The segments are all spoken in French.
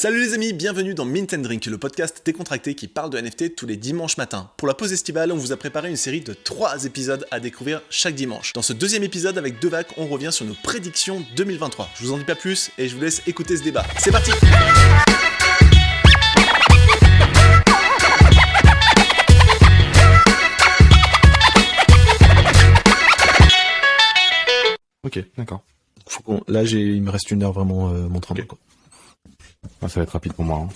Salut les amis, bienvenue dans Mint & Drink, le podcast décontracté qui parle de NFT tous les dimanches matins. Pour la pause estivale, on vous a préparé une série de 3 épisodes à découvrir chaque dimanche. Dans ce deuxième épisode avec Devac, on revient sur nos prédictions 2023. Je vous en dis pas plus et je vous laisse écouter ce débat. C'est parti! Ok, d'accord. Là, il me reste 1 heure vraiment montrant. Okay. Ça va être rapide pour moi. Hein.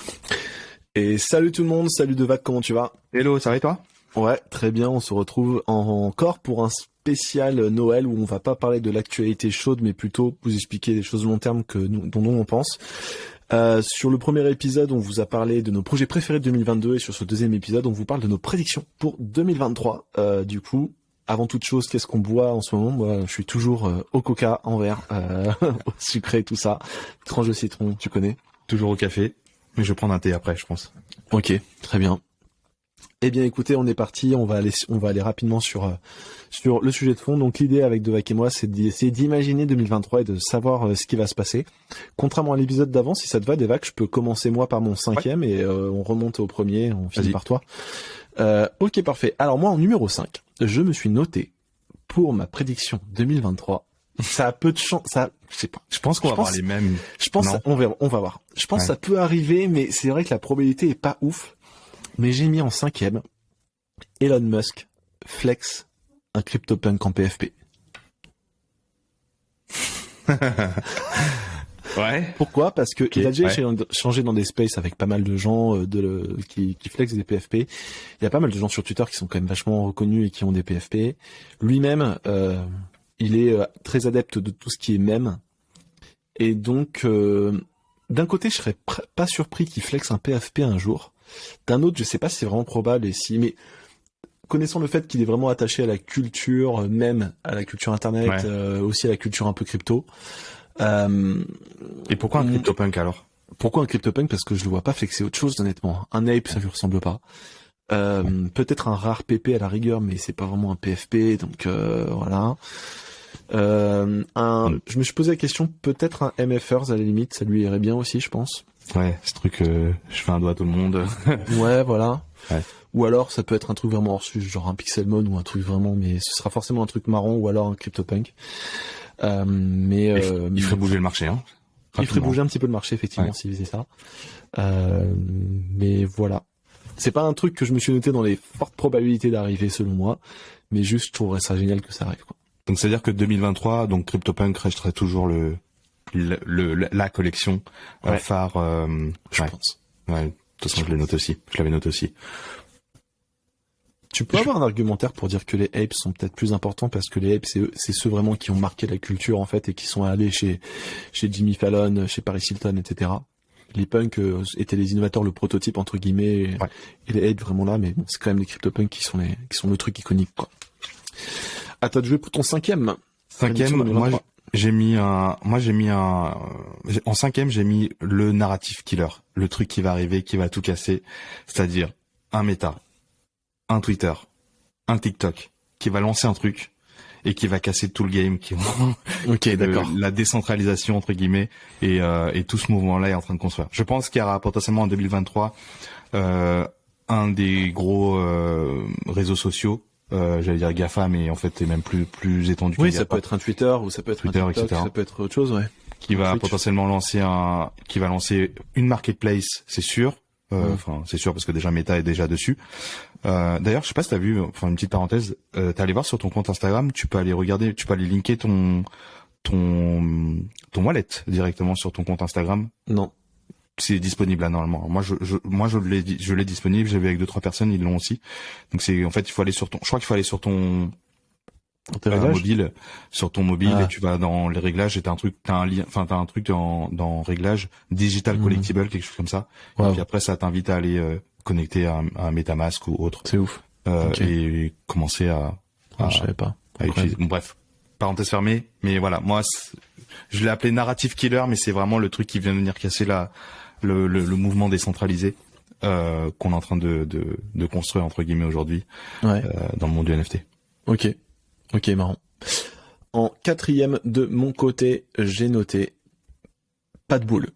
Et salut tout le monde, salut Devac, comment tu vas? Hello, ça va et toi? Ouais, très bien, on se retrouve encore pour un spécial Noël où on va pas parler de l'actualité chaude, mais plutôt vous expliquer des choses long terme dont on pense. Sur le premier épisode, on vous a parlé de nos projets préférés de 2022 et sur ce deuxième épisode, on vous parle de nos prédictions pour 2023. Du coup, avant toute chose, qu'est-ce qu'on boit en ce moment? Moi, je suis toujours au coca en verre, au sucré, tout ça. Tranche de citron, tu connais? Toujours au café, mais je vais prendre un thé après, je pense. Ok, très bien. Eh bien, écoutez, on est parti. On va aller rapidement sur le sujet de fond. Donc, l'idée avec Devac et moi, c'est d'imaginer 2023 et de savoir ce qui va se passer. Contrairement à l'épisode d'avant, si ça te va, Devac, je peux commencer moi par mon 5e et on remonte au premier. On finit par toi. Ok, parfait. Alors moi, en numéro 5, je me suis noté pour ma prédiction 2023. Ça a peu de chance, je sais pas. Je pense qu'on va avoir les mêmes. Je pense, on va voir. Je pense que ça peut arriver, mais c'est vrai que la probabilité est pas ouf. Mais j'ai mis en 5e, Elon Musk flex un CryptoPunk en PFP. Ouais. Pourquoi? Parce que il a déjà changé dans des spaces avec pas mal de gens qui flexent des PFP. Il y a pas mal de gens sur Twitter qui sont quand même vachement reconnus et qui ont des PFP. Lui-même, il est très adepte de tout ce qui est mème. Et donc, d'un côté, je serais pas surpris qu'il flexe un PFP un jour. D'un autre, je sais pas si c'est vraiment probable mais connaissant le fait qu'il est vraiment attaché à la culture, même à la culture internet, aussi à la culture un peu crypto. Et pourquoi un CryptoPunk alors? Pourquoi un CryptoPunk? Parce que je le vois pas flexer autre chose, honnêtement. Un ape, ça lui ressemble pas. Peut-être un rare PP à la rigueur, mais c'est pas vraiment un PFP, donc voilà. Je me suis posé la question, peut-être un MFers à la limite, ça lui irait bien aussi, je pense. Ouais, ce truc, je fais un doigt à tout le monde. Ouais, voilà. Ouais. Ou alors, ça peut être un truc vraiment hors sujet, genre un Pixelmon ou un truc vraiment, mais ce sera forcément un truc marron ou alors un CryptoPunk. Il ferait bouger le marché, hein. Il ferait bouger un petit peu le marché, effectivement, s'il faisait ça. Mais voilà. C'est pas un truc que je me suis noté dans les fortes probabilités d'arriver, selon moi, mais juste, je trouverais ça génial que ça arrive, quoi. Donc, c'est-à-dire que 2023, donc CryptoPunk resterait toujours la collection phare. Je pense. Ouais. De toute façon, je l'avais noté aussi. Tu peux avoir un argumentaire pour dire que les apes sont peut-être plus importants parce que les apes, c'est ceux vraiment qui ont marqué la culture, en fait, et qui sont allés chez Jimmy Fallon, chez Paris Hilton, etc. Les punks étaient les innovateurs, le prototype, entre guillemets, et les apes vraiment là, mais bon, c'est quand même les CryptoPunks qui sont le truc iconique, quoi. À toi de jouer pour ton 5e. 5e, moi, j'ai mis en 5e, j'ai mis le narrative killer. Le truc qui va arriver, qui va tout casser. C'est-à-dire, un Meta, un Twitter, un TikTok, qui va lancer un truc, et qui va casser tout le game, d'accord. La décentralisation, entre guillemets, et tout ce mouvement-là est en train de construire. Je pense qu'il y aura potentiellement en 2023, un des gros, réseaux sociaux, j'allais dire GAFA, mais en fait c'est même plus étendu que oui, GAFA. Ça peut être un Twitter, ou ça peut être Twitter, un TikTok, etc. ça peut être autre chose, ouais. Qui va potentiellement lancer une marketplace, c'est sûr. Enfin, c'est sûr parce que déjà Meta est déjà dessus. D'ailleurs, je sais pas si t'as vu, enfin une petite parenthèse, t'es allé voir sur ton compte Instagram, tu peux aller linker ton wallet directement sur ton compte Instagram. Non. C'est disponible là normalement. Moi je l'ai disponible, j'ai vu avec 2-3 personnes, ils l'ont aussi. Donc je crois qu'il faut aller sur ton mobile, et tu vas dans les réglages et t'as un truc dans réglages digital collectible, quelque chose comme ça. Et puis après ça t'invite à aller connecter à un MetaMask ou autre. C'est ouf. Et commencer à je savais pas. À utiliser. Bon, bref, parenthèse fermée, mais voilà, moi je l'ai appelé narrative killer, mais c'est vraiment le truc qui vient de venir casser le mouvement décentralisé qu'on est en train de construire entre guillemets aujourd'hui dans le monde du NFT. Ok, marrant. En 4e de mon côté, j'ai noté pas de boule.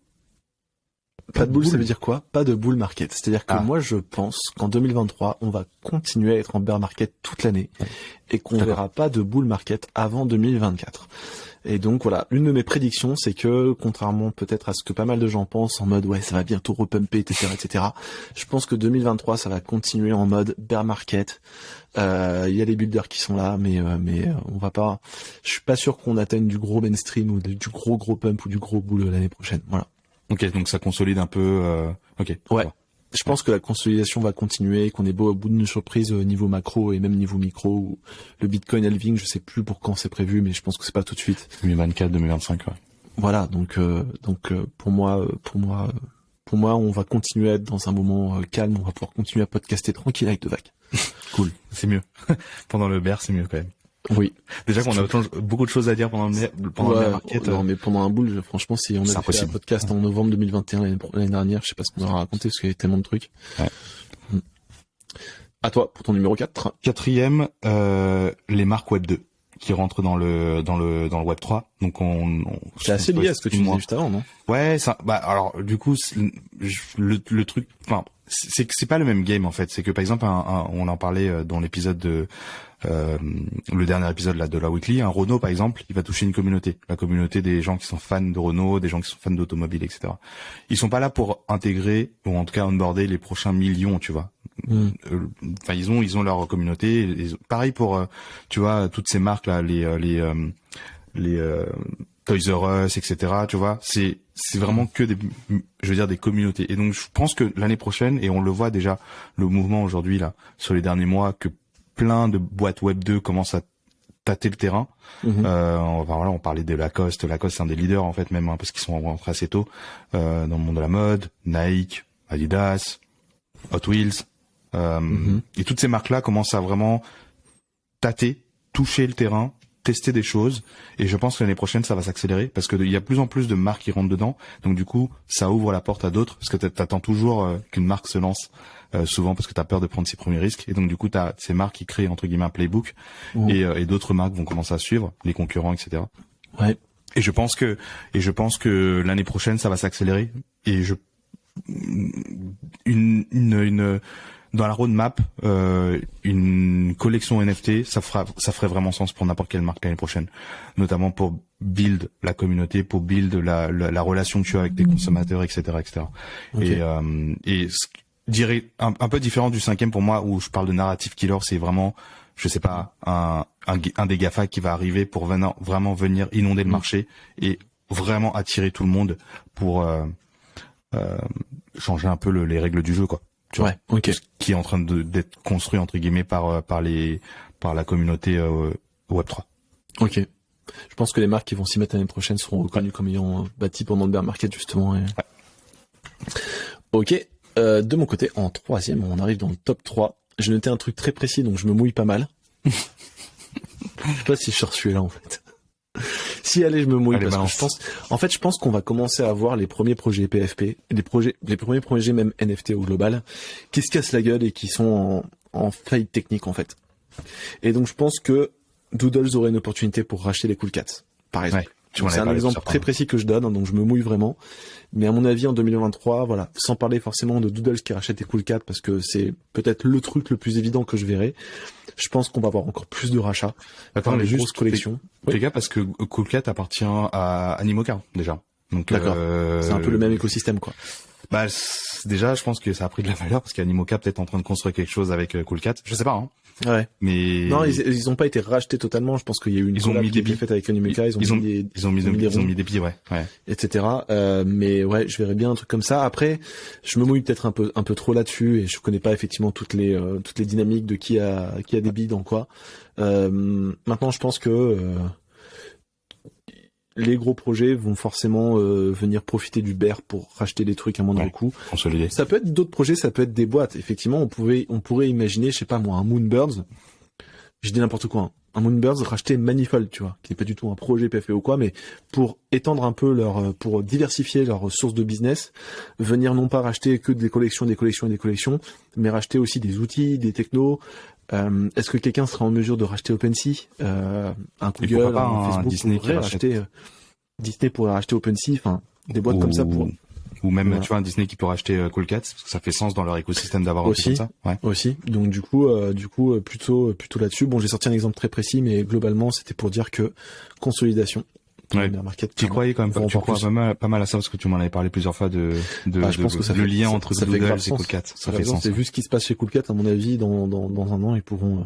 Pas de bull, ça veut dire quoi? Pas de bull market. C'est-à-dire que moi, je pense qu'en 2023, on va continuer à être en bear market toute l'année et qu'on verra pas de bull market avant 2024. Et donc voilà, l'une de mes prédictions, c'est que contrairement peut-être à ce que pas mal de gens pensent en mode ouais, ça va bientôt repumper, etc., je pense que 2023, ça va continuer en mode bear market. Il y a les builders qui sont là, mais on va pas. Je suis pas sûr qu'on atteigne du gros mainstream ou du gros pump ou du gros bull l'année prochaine. Voilà. Ok, donc ça consolide un peu. Ok. Ouais. Je pense que la consolidation va continuer, qu'on est au bout d'une surprise niveau macro et même niveau micro. Où le Bitcoin halving, je sais plus pour quand c'est prévu, mais je pense que c'est pas tout de suite. 2024, 2025. Ouais. Voilà, donc pour moi, on va continuer à être dans un moment calme. On va pouvoir continuer à podcaster tranquille avec Devac. Cool, c'est mieux. Pendant le bear, c'est mieux quand même. Oui. Déjà qu'on a beaucoup de choses à dire pendant le bear market. Non, mais pendant un bull, franchement, si on avait fait un podcast en novembre 2021 l'année dernière, je sais pas ce qu'on aura raconté parce qu'il y avait tellement de trucs. Ouais. À toi, pour ton numéro 4. Quatrième, les marques Web 2 qui rentrent dans le Web 3. Donc c'est assez lié à ce que tu disais juste avant, non? Ouais, ça, alors, du coup, le truc, enfin, c'est pas le même game, en fait. C'est que, par exemple, on en parlait dans l'épisode le dernier épisode là de la Weekly, un Renault par exemple, il va toucher une communauté, la communauté des gens qui sont fans de Renault, des gens qui sont fans d'automobile, etc. Ils sont pas là pour intégrer ou en tout cas onboarder les prochains millions, tu vois. Enfin ils ont leur communauté. Pareil pour tu vois toutes ces marques là, les Toys R Us, etc. Tu vois, c'est vraiment que des communautés. Et donc je pense que l'année prochaine, et on le voit déjà le mouvement aujourd'hui là sur les derniers mois, que plein de boîtes Web 2 commencent à tâter le terrain. On parlait de Lacoste. Lacoste, c'est un des leaders, en fait, même, parce qu'ils sont rentrés assez tôt, dans le monde de la mode. Nike, Adidas, Hot Wheels. Et toutes ces marques-là commencent à vraiment tâter, toucher le terrain, tester des choses. Et je pense que l'année prochaine, ça va s'accélérer parce que il y a de plus en plus de marques qui rentrent dedans. Donc, du coup, ça ouvre la porte à d'autres parce que t'attends toujours qu'une marque se lance. Souvent parce que t'as peur de prendre ses premiers risques, et donc du coup t'as ces marques qui créent entre guillemets un playbook, et d'autres marques vont commencer à suivre, les concurrents, etc. Ouais. Et je pense que l'année prochaine ça va s'accélérer, et dans la roadmap, une collection NFT, ça ferait vraiment sens pour n'importe quelle marque l'année prochaine, notamment pour build la communauté, pour build la relation que tu as avec tes consommateurs, etc., etc. Okay. Et dirais un peu différent du cinquième pour moi où je parle de narrative killer, c'est vraiment, je sais pas, un des GAFA qui va arriver pour vraiment venir inonder le marché et vraiment attirer tout le monde pour changer un peu les règles du jeu, quoi. Tu vois, ok. Qui est en train d'être construit entre guillemets par la communauté Web 3. Ok. Je pense que les marques qui vont s'y mettre l'année prochaine seront reconnues comme ayant bâti pendant le bear market justement. Ok. De mon côté, en troisième, on arrive dans le top 3. J'ai noté un truc très précis, donc je me mouille pas mal. Je sais pas si je suis là en fait. Si, allez, je me mouille, parce que je pense qu'on va commencer à voir les premiers projets PFP, les premiers projets même NFT au global, qui se cassent la gueule et qui sont en faillite technique en fait. Et donc je pense que Doodles aurait une opportunité pour racheter les Cool Cats, par exemple. Ouais. C'est un exemple très précis que je donne, donc je me mouille vraiment. Mais à mon avis, en 2023, voilà, sans parler forcément de Doodles qui rachète les Cool Cats, parce que c'est peut-être le truc le plus évident que je verrai, je pense qu'on va avoir encore plus de rachats. Attends, les grosses collections. Les gars, parce que Cool Cat appartient à Animoca, déjà. Donc, d'accord. C'est un peu le même écosystème, quoi. Bah, déjà, je pense que ça a pris de la valeur parce qu'Animoca peut-être en train de construire quelque chose avec Cool Cat. Je sais pas, hein. Ouais. Mais non, ils ont pas été rachetés totalement. Je pense qu'il y a eu une collab qui a été faite avec Animoca. Ils ont mis des billes, ouais. Etc. Mais ouais, je verrais bien un truc comme ça. Après, je me mouille peut-être un peu trop là-dessus et je connais pas effectivement toutes les dynamiques de qui a des billes dans quoi. Maintenant, je pense que les gros projets vont forcément venir profiter du bear pour racheter des trucs à moindre coût. Consolider. Ça peut être d'autres projets, ça peut être des boîtes. Effectivement, on pourrait imaginer, je sais pas moi, un Moonbirds. Je dis n'importe quoi. Un Moonbirds racheter Manifold, tu vois, qui n'est pas du tout un projet PFP ou quoi, mais pour étendre un peu pour diversifier leurs sources de business, venir non pas racheter que des collections, mais racheter aussi des outils, des technos. Est-ce que quelqu'un sera en mesure de racheter OpenSea, un Google, un Facebook Disney pourrait racheter Disney pourrait racheter OpenSea, enfin des boîtes comme ça pour Ou même, tu vois, un Disney qui peut racheter Cool Cats, parce que ça fait sens dans leur écosystème d'avoir un truc comme ça. Ouais. Aussi. Donc du coup, plutôt là-dessus. Bon, j'ai sorti un exemple très précis, mais globalement, c'était pour dire que consolidation. Ouais. Tu croyais quand même, tu crois pas mal à ça, parce que tu m'en avais parlé plusieurs fois je pense que le lien entre Blue Doodle et Cool Cat. Ça fait sens. Et vu ce qui se passe chez Cool Cat, à mon avis, dans un an, ils pourront,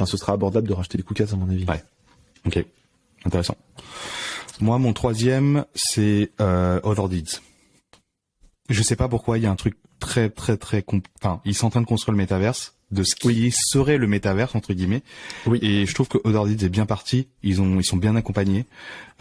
ce sera abordable de racheter les Cool Cats, à mon avis. Ouais. Ok. Intéressant. Moi, mon troisième, c'est Other Deeds. Je sais pas pourquoi, il y a un truc très ils sont en train de construire le métaverse, de ce qui serait le métaverse entre guillemets. Oui. Et je trouve que Other Deeds est bien parti. Ils sont bien accompagnés.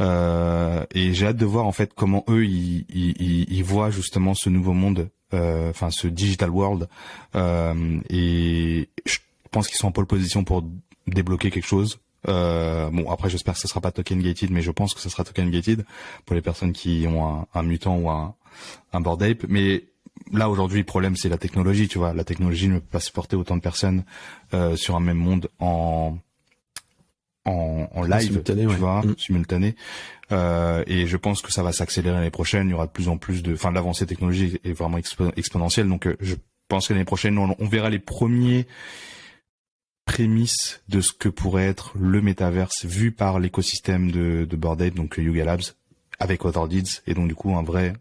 Et j'ai hâte de voir en fait comment eux ils voient justement ce nouveau monde, ce digital world. Et je pense qu'ils sont en pole position pour débloquer quelque chose. Bon, après j'espère que ça sera pas token gated, mais je pense que ça sera token gated pour les personnes qui ont un mutant ou un Bored Ape. Mais là aujourd'hui le problème c'est la technologie, tu vois. La technologie ne peut pas supporter autant de personnes sur un même monde en live, simultané, tu vois, simultané. Et je pense que ça va s'accélérer l'année prochaine. Il y aura de plus en plus l'avancée technologique est vraiment exponentielle. Donc je pense que l'année prochaine on verra les premiers prémices de ce que pourrait être le métaverse vu par l'écosystème de Bored Ape, donc Yuga Labs, avec Other Deeds, et donc du coup un vrai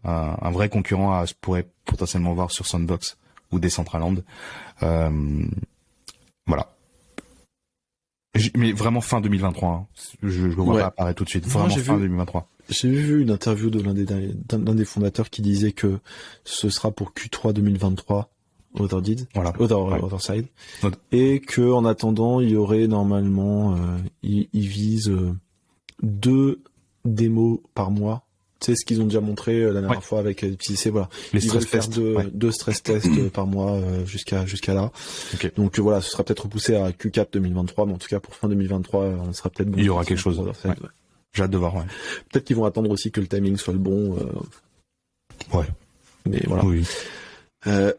concurrent à pourrait potentiellement voir sur Sandbox ou Decentraland. Voilà. Mais vraiment fin 2023. Hein. Je le vois pas apparaître tout de suite. Vraiment fin 2023. J'ai vu une interview de l'un des fondateurs qui disait que ce sera pour Q3 2023. Other Deeds, voilà. Other Side, et que en attendant il y aurait normalement, ils visent 2 démos par mois. Tu sais ce qu'ils ont déjà montré la dernière fois avec PCC, voilà. Les ils veulent faire deux stress tests par mois jusqu'à là. Okay. Donc voilà, ce sera peut-être repoussé à Q4 2023, mais en tout cas pour fin 2023, on sera peut-être bon. Il y aura quelque chose. J'ai hâte de voir. Ouais. Peut-être qu'ils vont attendre aussi que le timing soit le bon. Ouais. Mais voilà. Oui.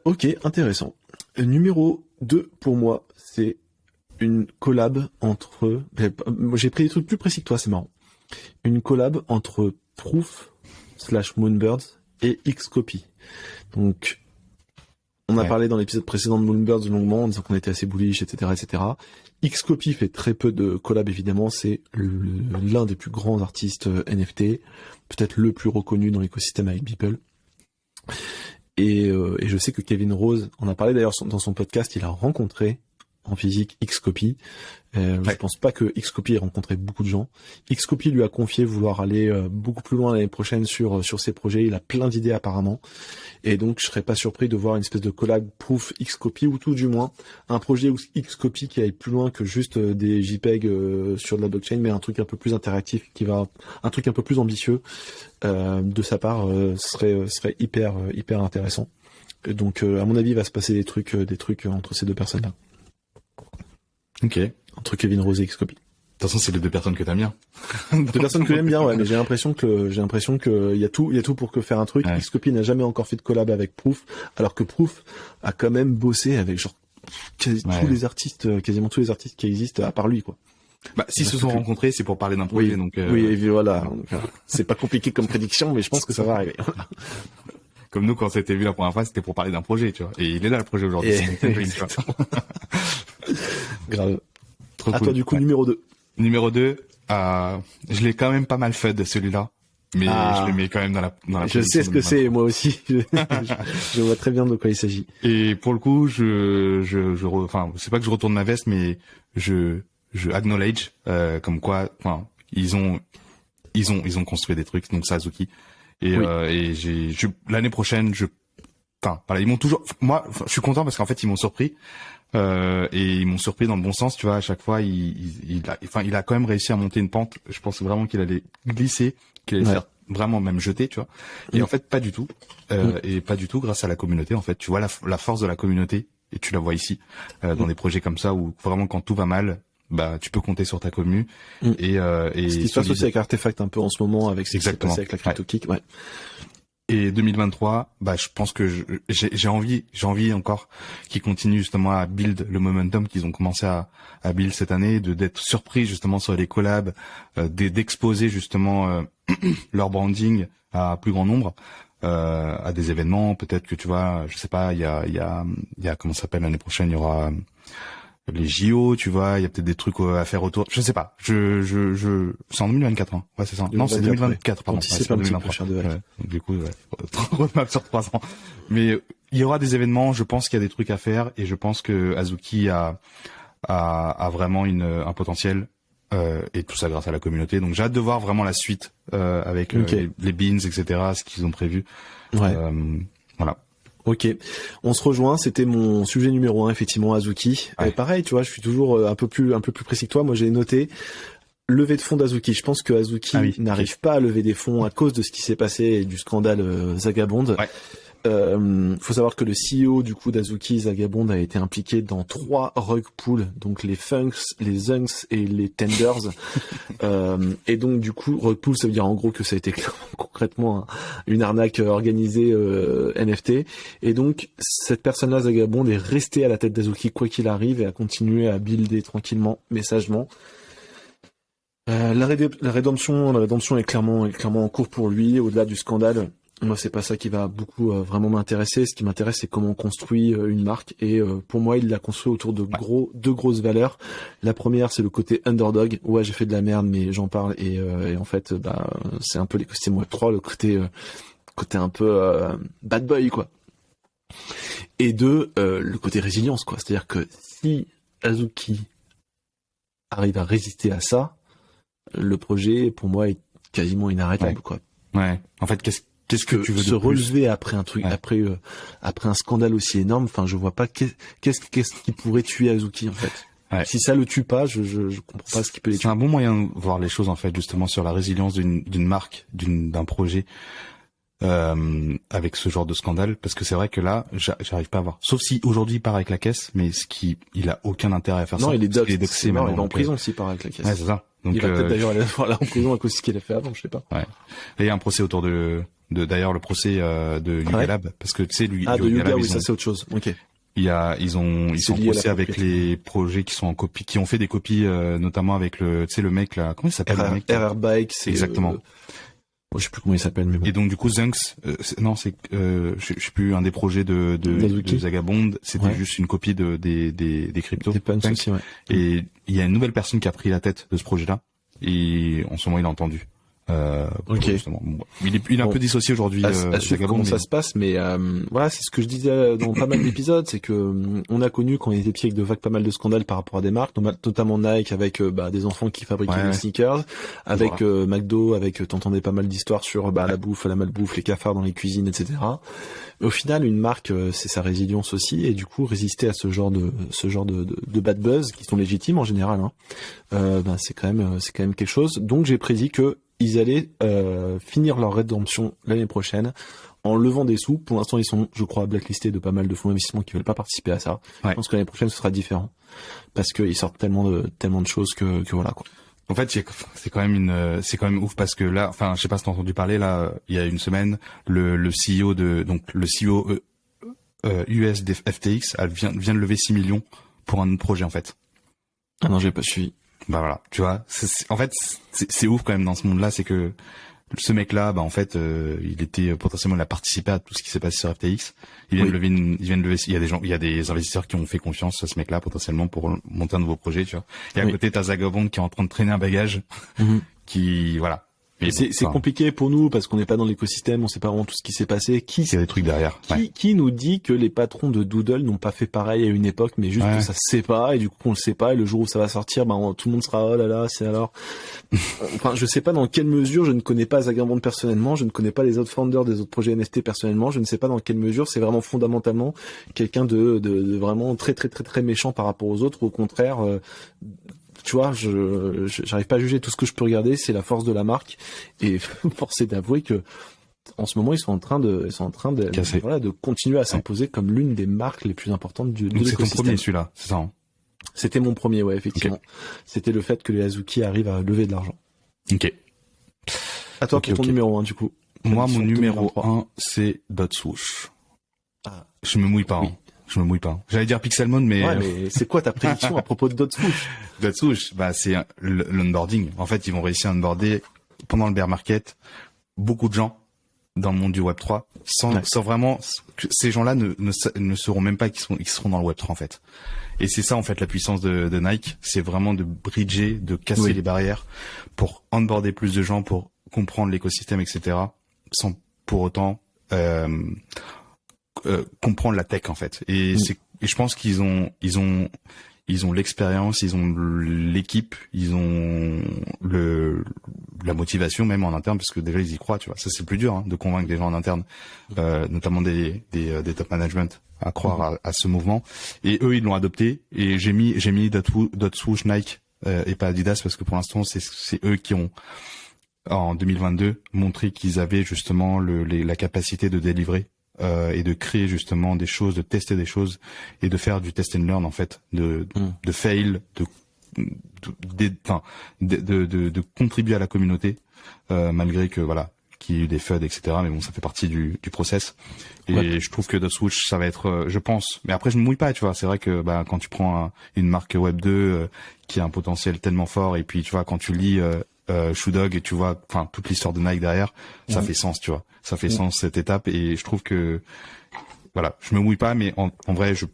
Ok, intéressant. Numéro 2 pour moi, c'est une collab entre... J'ai pris des trucs plus précis que toi, c'est marrant. Une collab entre Proof/Moonbirds et Xcopy. Donc, on a parlé dans l'épisode précédent de Moonbirds longuement, en disant qu'on était assez bullish, etc., etc. Xcopy fait très peu de collab, évidemment. C'est l'un des plus grands artistes NFT, peut-être le plus reconnu dans l'écosystème avec Beeple. Et je sais que Kevin Rose en a parlé d'ailleurs dans son podcast, il a rencontré en physique Xcopy. Je pense pas que Xcopy ait rencontré beaucoup de gens. Xcopy lui a confié vouloir aller beaucoup plus loin l'année prochaine sur ses projets. Il a plein d'idées apparemment. Et donc je serais pas surpris de voir une espèce de collab Proof Xcopy, ou tout du moins un projet Xcopy qui aille plus loin que juste des JPEG sur de la blockchain, mais un truc un peu plus interactif, un truc un peu plus ambitieux de sa part, serait hyper intéressant. Et donc à mon avis il va se passer des trucs entre ces deux personnes là. Ok. Entre Kevin Rose et Xcopy. De toute façon, c'est les deux personnes que t'aimes bien. Deux personnes que j'aime bien, ouais, mais j'ai l'impression que il y a tout pour faire un truc. Ouais. Xcopy n'a jamais encore fait de collab avec Proof, alors que Proof a quand même bossé avec quasiment tous les artistes qui existent à part lui, quoi. Bah, s'ils se sont rencontrés, c'est pour parler d'un projet, oui, donc. Oui, et voilà. Donc, c'est pas compliqué comme prédiction, mais je pense que ça va arriver. Comme nous, quand on s'était vu la première fois, c'était pour parler d'un projet, tu vois. Et il est là, le projet aujourd'hui. Grave. Trop cool. Toi, du coup, numéro 2. Numéro 2, je l'ai quand même pas mal fud, celui-là. Mais je le mets quand même dans la je sais ce que c'est, moi aussi. Je vois très bien de quoi il s'agit. Et pour le coup, c'est pas que je retourne ma veste, mais je acknowledge, comme quoi, ils ont construit des trucs, donc Sasuke. Et l'année prochaine, ils m'ont toujours, moi, je suis content parce qu'en fait, ils m'ont surpris. Et ils m'ont surpris dans le bon sens, tu vois. À chaque fois, il a quand même réussi à monter une pente. Je pensais vraiment qu'il allait glisser, qu'il allait faire vraiment même jeter, tu vois. Et en fait, pas du tout. Et pas du tout grâce à la communauté. En fait, tu vois la force de la communauté, et tu la vois ici dans des projets comme ça où vraiment quand tout va mal, bah tu peux compter sur ta commu. Et ce qui se passe aussi avec Artefact un peu en ce moment, avec ce qui s'est passé avec la CryptoKick. Ouais. Et 2023, bah je pense que j'ai envie encore qu'ils continuent justement à build le momentum qu'ils ont commencé à build cette année, d'être surpris justement sur les collabs, d'exposer justement leur branding à plus grand nombre. à des événements. Peut-être que tu vois, je sais pas, il y a comment ça s'appelle l'année prochaine, il y aura les JO, tu vois, il y a peut-être des trucs à faire autour. Je sais pas. C'est en 2024, hein. Ouais, c'est ça. Non, c'est 2024, pardon. C'est pas 2023. Du coup, roadmap sur 3 ans. Mais il y aura des événements. Je pense qu'il y a des trucs à faire et je pense que Azuki a vraiment un potentiel. Et tout ça grâce à la communauté. Donc j'ai hâte de voir vraiment la suite avec les beans, etc. Ce qu'ils ont prévu. Ouais. Voilà. Ok, on se rejoint. C'était mon sujet numéro 1, effectivement, Azuki. Ouais. Pareil, tu vois, je suis toujours un peu plus précis que toi. Moi, j'ai noté levée de fonds d'Azuki. Je pense que Azuki n'arrive pas à lever des fonds à cause de ce qui s'est passé et du scandale Zagabond. Ouais. Faut savoir que le CEO du coup d'Azuki, Zagabond, a été impliqué dans 3 rug pulls, donc les Funks, les Zunks et les Tenders. Et donc du coup, rug pull, ça veut dire en gros que ça a été concrètement une arnaque organisée NFT. Et donc cette personne-là, Zagabond, est resté à la tête d'Azuki quoi qu'il arrive et a continué à builder tranquillement, mais sagement. La rédemption est clairement en cours pour lui, au-delà du scandale. Moi, c'est pas ça qui va beaucoup vraiment m'intéresser. Ce qui m'intéresse, c'est comment on construit une marque. Et pour moi, il l'a construit autour de deux grosses valeurs. La première, c'est le côté underdog. Ouais, j'ai fait de la merde, mais j'en parle. Et en fait, c'est un peu l'écosystème Web3, le côté un peu bad boy, quoi. Et 2, le côté résilience, quoi. C'est-à-dire que si Azuki arrive à résister à ça, le projet, pour moi, est quasiment inarrêtable, quoi. Ouais. En fait, qu'est-ce que tu veux se relever après un truc, après un scandale aussi énorme. Enfin, je vois pas qu'est-ce qui pourrait tuer Azuki, en fait. Ouais. Si ça le tue pas, je comprends pas ce qui peut les tuer. C'est un bon moyen de voir les choses, en fait, justement sur la résilience d'une marque, d'un projet, avec ce genre de scandale, parce que c'est vrai que là, j'arrive pas à voir. Sauf si aujourd'hui il part avec la caisse, mais il a aucun intérêt à faire ça. Non, il est doxé, il va en prison s'il part avec la caisse. Ouais, c'est ça. Donc, il va peut-être d'ailleurs aller voir là en prison à cause de ce qu'il a fait avant, je sais pas. Ouais. Et il y a un procès autour d'ailleurs le procès de Yuga Lab, parce que tu sais lui. Ah, de Yuga, oui, ça c'est autre chose. Ok. Ils sont procès avec les projets qui sont en copie, qui ont fait des copies, notamment avec le mec là, comment il s'appelle le mec? RR Bike, c'est exactement. Je sais plus comment il s'appelle, mais bon. Et donc du coup Zunks, je sais plus, un des projets de Zagabond, c'était juste une copie des cryptos. Des punks aussi, ouais. Et il y a une nouvelle personne qui a pris la tête de ce projet-là, et en ce moment il a entendu. Ok. Il est un peu dissocié aujourd'hui. À suivre comment ça se passe, mais voilà, c'est ce que je disais dans pas mal d'épisodes, c'est que on a connu quand on était petit avec de vagues pas mal de scandales par rapport à des marques, notamment Nike avec des enfants qui fabriquaient des sneakers, avec McDo, avec t'entendais pas mal d'histoires sur la bouffe, la malbouffe, les cafards dans les cuisines, etc. Au final, une marque, c'est sa résilience aussi, et du coup résister à ce genre de bad buzz qui sont légitimes en général, c'est quand même quelque chose. Donc j'ai prédit que ils allaient finir leur rédemption l'année prochaine en levant des sous. Pour l'instant, ils sont, je crois, blacklistés de pas mal de fonds d'investissement qui veulent pas participer à ça. Ouais. Je pense que l'année prochaine, ce sera différent parce qu'ils sortent tellement de choses que voilà, quoi. En fait, c'est quand même ouf parce que là, enfin, je sais pas si t'as entendu parler là, il y a une semaine, le CEO US des FTX vient de lever 6 millions pour un projet en fait. Ah non, j'ai pas suivi. Bah voilà, tu vois, en fait c'est ouf quand même dans ce monde-là, c'est que ce mec-là, en fait, il était potentiellement, il a participé à tout ce qui s'est passé sur FTX. Il vient de lever, il y a des investisseurs qui ont fait confiance à ce mec-là potentiellement pour monter un nouveau projet, tu vois. Et à côté, t'as Zagabond qui est en train de traîner un bagage, qui, voilà. C'est compliqué pour nous parce qu'on n'est pas dans l'écosystème, on sait pas vraiment tout ce qui s'est passé. Il y a des trucs derrière. Qui nous dit que les patrons de Doodle n'ont pas fait pareil à une époque, mais juste que ça se sait pas, et du coup on le sait pas, et le jour où ça va sortir, tout le monde sera oh là là, c'est alors. Enfin, je sais pas dans quelle mesure, je ne connais pas Zagabond personnellement, je ne connais pas les autres founders des autres projets NFT personnellement, je ne sais pas dans quelle mesure c'est vraiment fondamentalement quelqu'un de vraiment très très très très méchant par rapport aux autres, ou au contraire. Tu vois, j'arrive pas à juger. Tout ce que je peux regarder, c'est la force de la marque, et force est d'avouer que en ce moment ils sont en train de continuer à s'imposer comme l'une des marques les plus importantes de l'écosystème. C'est ton premier celui-là, c'est ça, hein? C'était mon premier, ouais, effectivement. Okay. C'était le fait que les Azuki arrivent à lever de l'argent. Ok. À toi pour ton numéro 1 du coup. Moi, mon numéro 1, c'est Dotswoosh. Ah. Je me mouille pas. Oui. Je me mouille pas. J'allais dire Pixelmon, mais... Ouais, mais c'est quoi ta prédiction à propos de Dotswoosh? Dotswoosh, c'est l'onboarding. En fait, ils vont réussir à onboarder pendant le bear market beaucoup de gens dans le monde du Web 3 sans vraiment que ces gens-là ne sauront même pas qu'ils seront dans le Web 3 en fait. Et c'est ça en fait la puissance de Nike, c'est vraiment de bridger, de casser les barrières pour onboarder plus de gens, pour comprendre l'écosystème, etc. sans pour autant comprendre la tech en fait. Et je pense qu'ils ont l'expérience, ils ont l'équipe, ils ont la motivation même en interne, parce que déjà ils y croient, tu vois. Ça c'est le plus dur, de convaincre des gens en interne, notamment des top management à croire à ce mouvement. Et eux ils l'ont adopté. Et j'ai mis Swoosh Nike et pas Adidas, parce que pour l'instant c'est eux qui ont en 2022 montré qu'ils avaient justement la capacité de délivrer. Et de créer justement des choses, de tester des choses et de faire du test and learn en fait, de fail, de contribuer à la communauté, malgré que voilà, qu'il y ait eu des FUD, etc. Mais bon, ça fait partie du process. Et je trouve que Swoosh, ça va être, je pense. Mais après, je me mouille pas, tu vois. C'est vrai que quand tu prends une marque Web 2 qui a un potentiel tellement fort, et puis tu vois quand tu lis Shoe Dog et tu vois, enfin toute l'histoire de Nike derrière, ça fait sens, tu vois. Ça fait sens cette étape, et je trouve que voilà, je me mouille pas, mais en vrai, je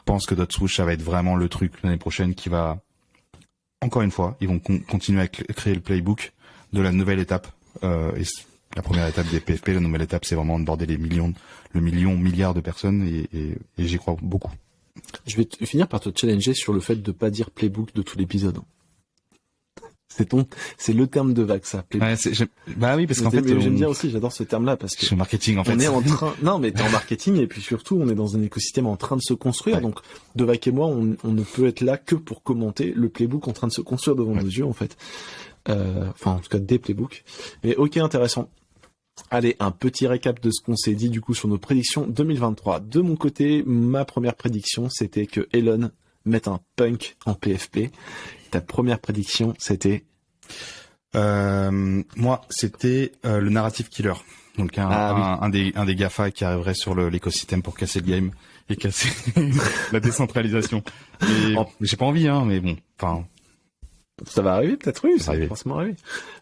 pense que Swoosh, ça va être vraiment le truc l'année prochaine qui va, encore une fois, ils vont continuer à créer le playbook de la nouvelle étape. Et la première étape des PFP, la nouvelle étape, c'est vraiment de border le milliard de personnes, et j'y crois beaucoup. Je vais finir par te challenger sur le fait de pas dire playbook de tout l'épisode. C'est le terme de vague, ça. Ouais, bah oui, parce qu'en fait, j'aime bien aussi, j'adore ce terme-là, parce que. Je suis marketing, en fait. On est en train, non, mais t'es en marketing, et puis surtout, on est dans un écosystème en train de se construire, donc, Devac et moi, on ne peut être là que pour commenter le playbook en train de se construire devant nos yeux, en fait. Enfin, en tout cas, des playbooks. Mais ok, intéressant. Allez, un petit récap de ce qu'on s'est dit, du coup, sur nos prédictions 2023. De mon côté, ma première prédiction, c'était que Elon mette un punk en PFP. Ta première prédiction, c'était moi, c'était le narrative killer. Donc un des GAFA qui arriverait sur l'écosystème pour casser le game et casser la décentralisation. Et j'ai pas envie, mais bon, enfin. Ça va arriver, peut-être, oui, ça va forcément arriver.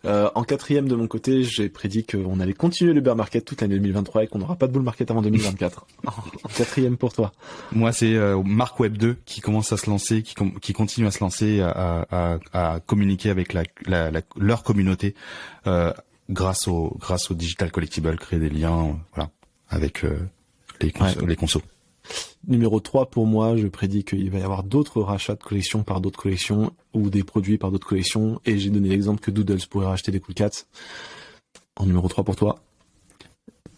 En quatrième de mon côté, j'ai prédit qu'on allait continuer le bear market toute l'année 2023 et qu'on n'aura pas de bull market avant 2024. En quatrième pour toi. Moi, c'est Mark Web 2 qui commence à se lancer, qui continue à se lancer, à communiquer avec leur communauté, grâce au digital collectible, créer des liens, voilà, avec les consos. Numéro 3 pour moi, je prédis qu'il va y avoir d'autres rachats de collections par d'autres collections ou des produits par d'autres collections, et j'ai donné l'exemple que Doodles pourrait racheter des Cool Cats. En numéro 3 pour toi.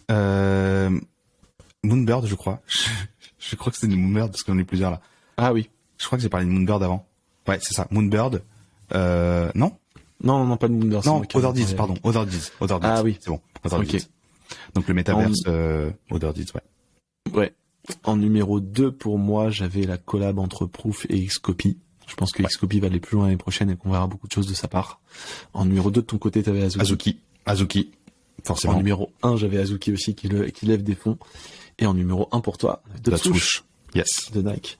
Moonbird, je crois. Je crois que c'était une Moonbird parce qu'on est plusieurs là. Ah oui. Je crois que j'ai parlé de Moonbird avant. Ouais, c'est ça. Moonbird. Non? Non, pas de Moonbird. Non, Otherdeeds, pardon. Otherdeeds. Ah oui. C'est bon. Otherdeeds. Okay. Donc le métaverse, Otherdeeds, ouais. Ouais. En numéro 2, pour moi, j'avais la collab entre Proof et Xcopy. Je pense que Xcopy va aller plus loin l'année prochaine et qu'on verra beaucoup de choses de sa part. En numéro 2, de ton côté, t'avais Azuki. Forcément. En numéro 1, j'avais Azuki aussi qui lève des fonds. Et en numéro 1 pour toi, Swoosh. Yes. De Nike.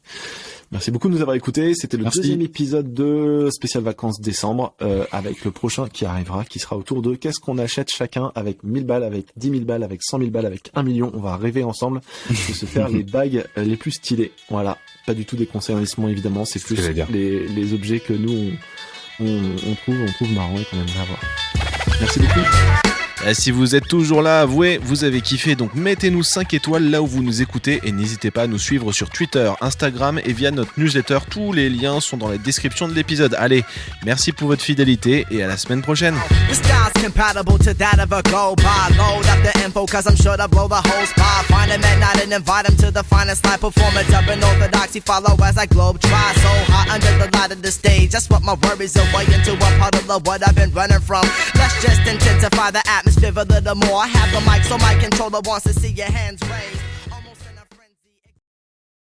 Merci beaucoup de nous avoir écoutés. C'était le deuxième épisode de Spécial Vacances décembre, avec le prochain qui arrivera, qui sera autour de qu'est-ce qu'on achète chacun avec 1000 balles, avec 10 000 balles, avec 100 000 balles, avec 1 million. On va rêver ensemble de se faire les bagues les plus stylées. Voilà. Pas du tout des conseils d'investissement, évidemment. C'est plus les objets que nous, on trouve marrants et qu'on aimerait avoir. Merci beaucoup. Si vous êtes toujours là, avouez, vous avez kiffé, donc mettez-nous 5 étoiles là où vous nous écoutez et n'hésitez pas à nous suivre sur Twitter, Instagram et via notre newsletter. Tous les liens sont dans la description de l'épisode. Allez, merci pour votre fidélité et à la semaine prochaine. Atmosphere a little more. I have the mic so my controller wants to see your hands raised.